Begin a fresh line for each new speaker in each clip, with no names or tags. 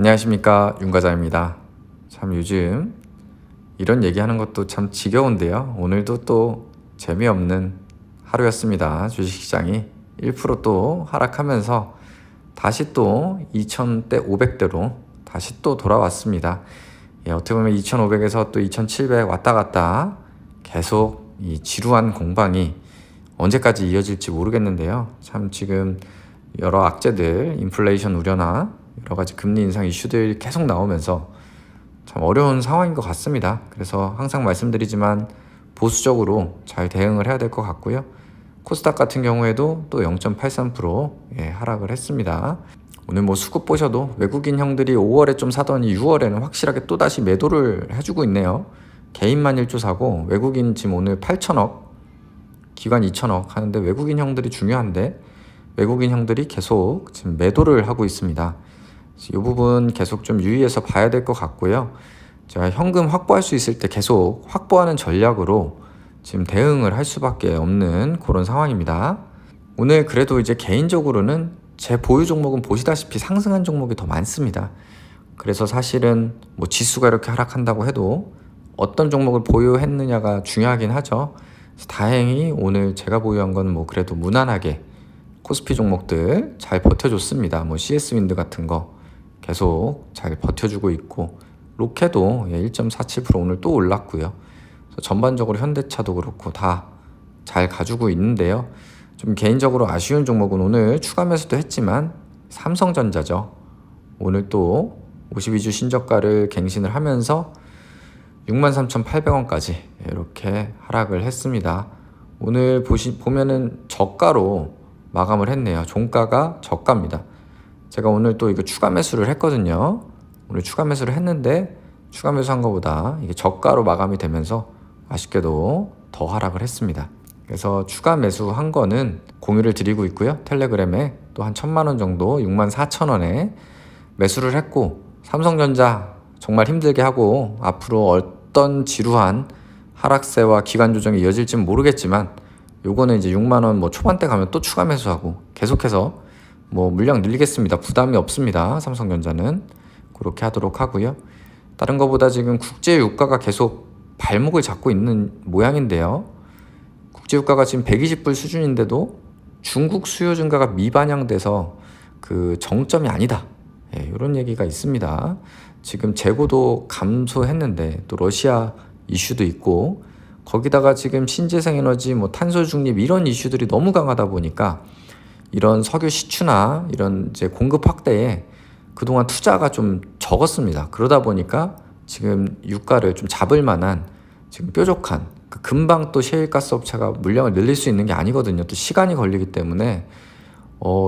안녕하십니까, 윤과장입니다. 참 요즘 이런 얘기하는 것도 참 지겨운데요. 오늘도 또 재미없는 하루였습니다. 주식시장이 1%또 하락하면서 다시 또 2000대 500대로 다시 또 돌아왔습니다. 어떻게 보면 2500에서 또 2700 왔다 갔다 계속 이 지루한 공방이 언제까지 이어질지 모르겠는데요. 참 지금 여러 악재들, 인플레이션 우려나 여러 가지 금리 인상 이슈들이 계속 나오면서 참 어려운 상황인 것 같습니다. 그래서 항상 말씀드리지만 보수적으로 잘 대응을 해야 될 것 같고요. 코스닥 같은 경우에도 또 0.83% 하락을 했습니다. 오늘 뭐 수급 보셔도 외국인 형들이 5월에 좀 사더니 6월에는 확실하게 또다시 매도를 해주고 있네요. 개인만 1조 사고 외국인 지금 오늘 8천억, 기관 2천억 하는데 외국인 형들이 중요한데 외국인 형들이 계속 지금 매도를 하고 있습니다. 이 부분 계속 좀 유의해서 봐야 될 것 같고요. 제가 현금 확보할 수 있을 때 계속 확보하는 전략으로 지금 대응을 할 수밖에 없는 그런 상황입니다. 오늘 그래도 이제 개인적으로는 제 보유 종목은 보시다시피 상승한 종목이 더 많습니다. 그래서 사실은 뭐 지수가 이렇게 하락한다고 해도 어떤 종목을 보유했느냐가 중요하긴 하죠. 다행히 오늘 제가 보유한 건 뭐 그래도 무난하게 코스피 종목들 잘 버텨줬습니다. 뭐 CS윈드 같은 거 계속 잘 버텨주고 있고 로케도 1.47% 오늘 또 올랐고요. 전반적으로 현대차도 그렇고 다 잘 가지고 있는데요. 좀 개인적으로 아쉬운 종목은 오늘 추가 매수도 했지만 삼성전자죠. 오늘 또 52주 신저가를 갱신을 하면서 63,800원까지 이렇게 하락을 했습니다. 오늘 보면은 저가로 마감을 했네요. 종가가 저가입니다. 제가 오늘 또 이거 추가 매수를 했거든요. 오늘 추가 매수를 했는데 추가 매수한 것보다 이게 저가로 마감이 되면서 아쉽게도 더 하락을 했습니다. 그래서 추가 매수한 거는 공유를 드리고 있고요. 텔레그램에 또 한 1,000만 원 정도 64,000원에 매수를 했고 삼성전자 정말 힘들게 하고 앞으로 어떤 지루한 하락세와 기간 조정이 이어질지는 모르겠지만 요거는 이제 6만 원 뭐 초반대 가면 또 추가 매수하고 계속해서 뭐 물량 늘리겠습니다. 부담이 없습니다. 삼성전자는 그렇게 하도록 하고요. 다른 것보다 지금 국제 유가가 계속 발목을 잡고 있는 모양인데요. 국제 유가가 지금 120불 수준인데도 중국 수요 증가가 미반영돼서 그 정점이 아니다. 이런 얘기가 있습니다. 지금 재고도 감소했는데 또 러시아 이슈도 있고 거기다가 지금 신재생 에너지 뭐 탄소 중립 이런 이슈들이 너무 강하다 보니까 이런 석유 시추나 이런 이제 공급 확대에 그동안 투자가 좀 적었습니다. 그러다 보니까 지금 유가를 좀 잡을 만한 지금 뾰족한 금방 또 셰일가스 업체가 물량을 늘릴 수 있는 게 아니거든요. 또 시간이 걸리기 때문에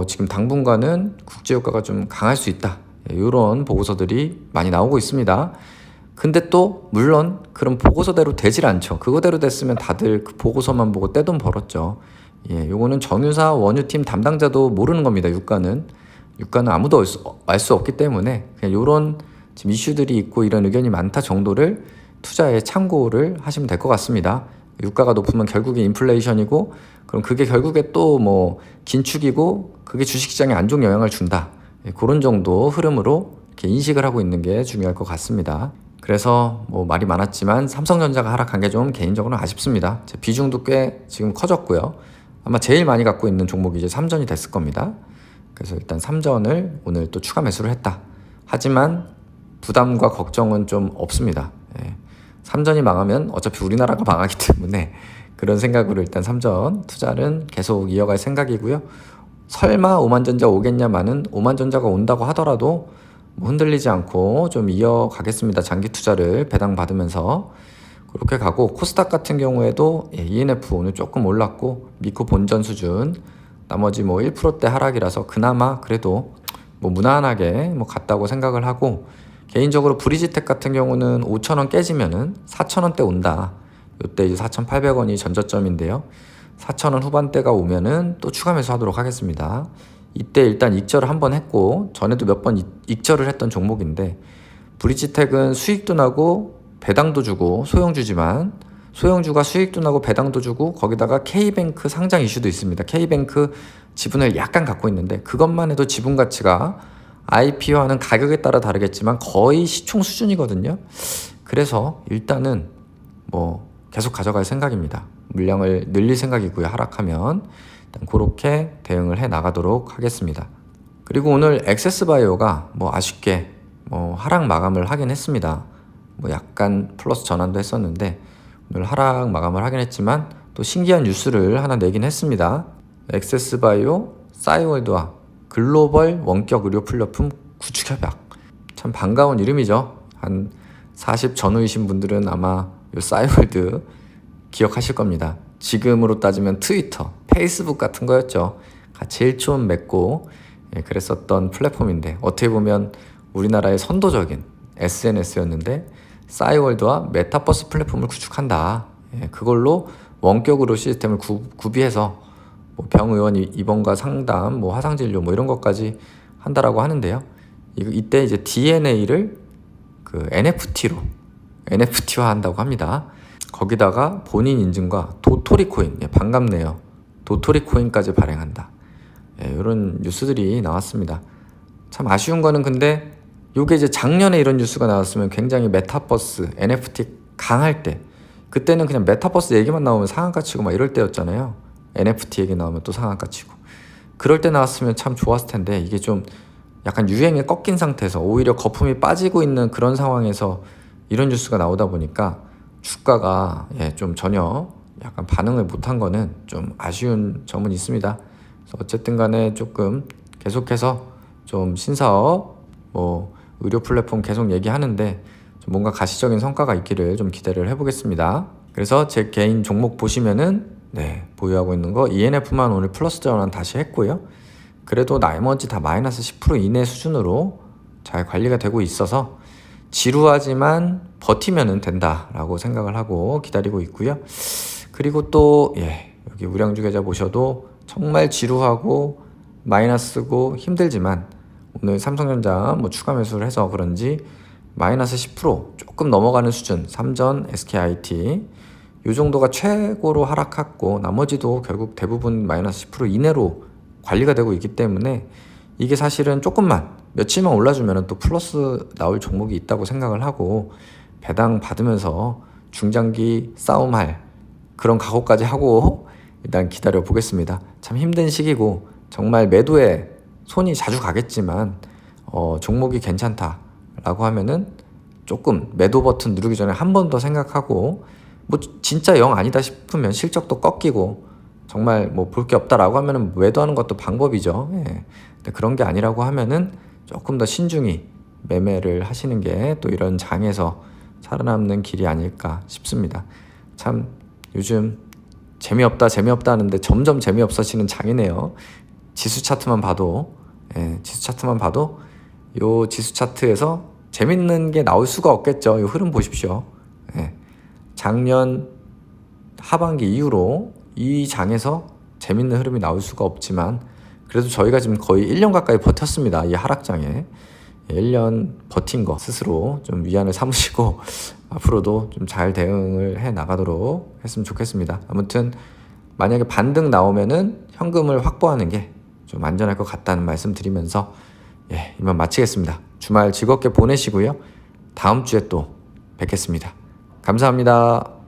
지금 당분간은 국제유가가 좀 강할 수 있다. 이런 보고서들이 많이 나오고 있습니다. 근데 또 물론 그런 보고서대로 되질 않죠. 그거대로 됐으면 다들 그 보고서만 보고 떼돈 벌었죠. 요거는 정유사 원유팀 담당자도 모르는 겁니다. 유가는 아무도 알 수 없기 때문에 그냥 요런 지금 이슈들이 있고 이런 의견이 많다 정도를 투자에 참고를 하시면 될 것 같습니다. 유가가 높으면 결국에 인플레이션이고 그럼 그게 결국에 또 뭐 긴축이고 그게 주식시장에 안 좋은 영향을 준다. 그런 정도 흐름으로 이렇게 인식을 하고 있는 게 중요할 것 같습니다. 그래서 뭐 말이 많았지만 삼성전자가 하락한 게 좀 개인적으로는 아쉽습니다. 제 비중도 꽤 지금 커졌고요. 아마 제일 많이 갖고 있는 종목이 이제 삼전이 됐을 겁니다. 그래서 일단 삼전을 오늘 또 추가 매수를 했다. 하지만 부담과 걱정은 좀 없습니다. 삼전이 망하면 어차피 우리나라가 망하기 때문에 그런 생각으로 일단 삼전 투자는 계속 이어갈 생각이고요. 설마 오만전자 오겠냐마는 오만전자가 온다고 하더라도 뭐 흔들리지 않고 좀 이어가겠습니다. 장기 투자를 배당받으면서 그렇게 가고 코스닥 같은 경우에도 ENF 오늘 조금 올랐고 미코 본전 수준 나머지 뭐 1%대 하락이라서 그나마 그래도 뭐 무난하게 뭐 갔다고 생각을 하고 개인적으로 브리지텍 같은 경우는 5,000원 깨지면은 4,000원대 온다. 이때 이제 4,800원이 전저점인데요. 4,000원 후반대가 오면은 또 추가 매수하도록 하겠습니다. 이때 일단 익절을 한번 했고 전에도 몇 번 익절을 했던 종목인데 브리지텍은 수익도 나고 배당도 주고 소형주지만 소형주가 수익도 나고 배당도 주고 거기다가 K뱅크 상장 이슈도 있습니다. K뱅크 지분을 약간 갖고 있는데 그것만 해도 지분 가치가 IPO하는 가격에 따라 다르겠지만 거의 시총 수준이거든요. 그래서 일단은 뭐 계속 가져갈 생각입니다. 물량을 늘릴 생각이고요. 하락하면 일단 그렇게 대응을 해 나가도록 하겠습니다. 그리고 오늘 액세스바이오가 뭐 아쉽게 뭐 하락 마감을 하긴 했습니다. 뭐 약간 플러스 전환도 했었는데 오늘 하락 마감을 하긴 했지만 또 신기한 뉴스를 하나 내긴 했습니다. 액세스바이오 싸이월드와 글로벌 원격 의료 플랫폼 구축 협약. 참 반가운 이름이죠. 한 40 전후이신 분들은 아마 요 싸이월드 기억하실 겁니다. 지금으로 따지면 트위터, 페이스북 같은 거였죠. 같이 일촌 맺고 그랬었던 플랫폼인데 어떻게 보면 우리나라의 선도적인 SNS였는데 싸이월드와 메타버스 플랫폼을 구축한다. 그걸로 원격으로 시스템을 구비해서 뭐 병의원 입원과 상담, 뭐 화상진료 뭐 이런 것까지 한다라고 하는데요. 이때 이제 DNA를 그 NFT화 한다고 합니다. 거기다가 본인 인증과 도토리 코인, 반갑네요. 도토리 코인까지 발행한다. 이런 뉴스들이 나왔습니다. 참 아쉬운 거는 근데 요게 이제 작년에 이런 뉴스가 나왔으면 굉장히 메타버스, NFT 강할 때 그때는 그냥 메타버스 얘기만 나오면 상한가 치고 막 이럴 때였잖아요. NFT 얘기 나오면 또 상한가 치고. 그럴 때 나왔으면 참 좋았을 텐데 이게 좀 약간 유행에 꺾인 상태에서 오히려 거품이 빠지고 있는 그런 상황에서 이런 뉴스가 나오다 보니까 주가가 좀 전혀 약간 반응을 못한 거는 좀 아쉬운 점은 있습니다. 그래서 어쨌든 간에 조금 계속해서 좀 신사업, 뭐 의료 플랫폼 계속 얘기하는데 좀 뭔가 가시적인 성과가 있기를 좀 기대를 해보겠습니다. 그래서 제 개인 종목 보시면은 보유하고 있는 거 ENF만 오늘 플러스 전환 다시 했고요. 그래도 나머지 다 마이너스 10% 이내 수준으로 잘 관리가 되고 있어서 지루하지만 버티면은 된다라고 생각을 하고 기다리고 있고요. 그리고 또 여기 우량주 계좌 보셔도 정말 지루하고 마이너스고 힘들지만 오늘 삼성전자 뭐 추가 매수를 해서 그런지 마이너스 10% 조금 넘어가는 수준, 삼전, SKIT 이 정도가 최고로 하락했고 나머지도 결국 대부분 마이너스 10% 이내로 관리가 되고 있기 때문에 이게 사실은 조금만 며칠만 올라주면 또 플러스 나올 종목이 있다고 생각을 하고 배당 받으면서 중장기 싸움할 그런 각오까지 하고 일단 기다려 보겠습니다. 참 힘든 시기고 정말 매도에 손이 자주 가겠지만 종목이 괜찮다라고 하면은 조금 매도 버튼 누르기 전에 한 번 더 생각하고 뭐 진짜 영 아니다 싶으면 실적도 꺾이고 정말 뭐 볼 게 없다라고 하면은 매도하는 것도 방법이죠. 근데 그런 게 아니라고 하면은 조금 더 신중히 매매를 하시는 게 또 이런 장에서 살아남는 길이 아닐까 싶습니다. 참 요즘 재미없다 하는데 점점 재미없어지는 장이네요. 지수 차트만 봐도 요 지수 차트에서 재밌는 게 나올 수가 없겠죠. 요 흐름 보십시오. 작년 하반기 이후로 이 장에서 재밌는 흐름이 나올 수가 없지만 그래도 저희가 지금 거의 1년 가까이 버텼습니다. 이 하락장에 1년 버틴 거 스스로 좀 위안을 삼으시고 앞으로도 좀 잘 대응을 해 나가도록 했으면 좋겠습니다. 아무튼 만약에 반등 나오면은 현금을 확보하는 게 좀 안전할 것 같다는 말씀 드리면서 이만 마치겠습니다. 주말 즐겁게 보내시고요. 다음 주에 또 뵙겠습니다. 감사합니다.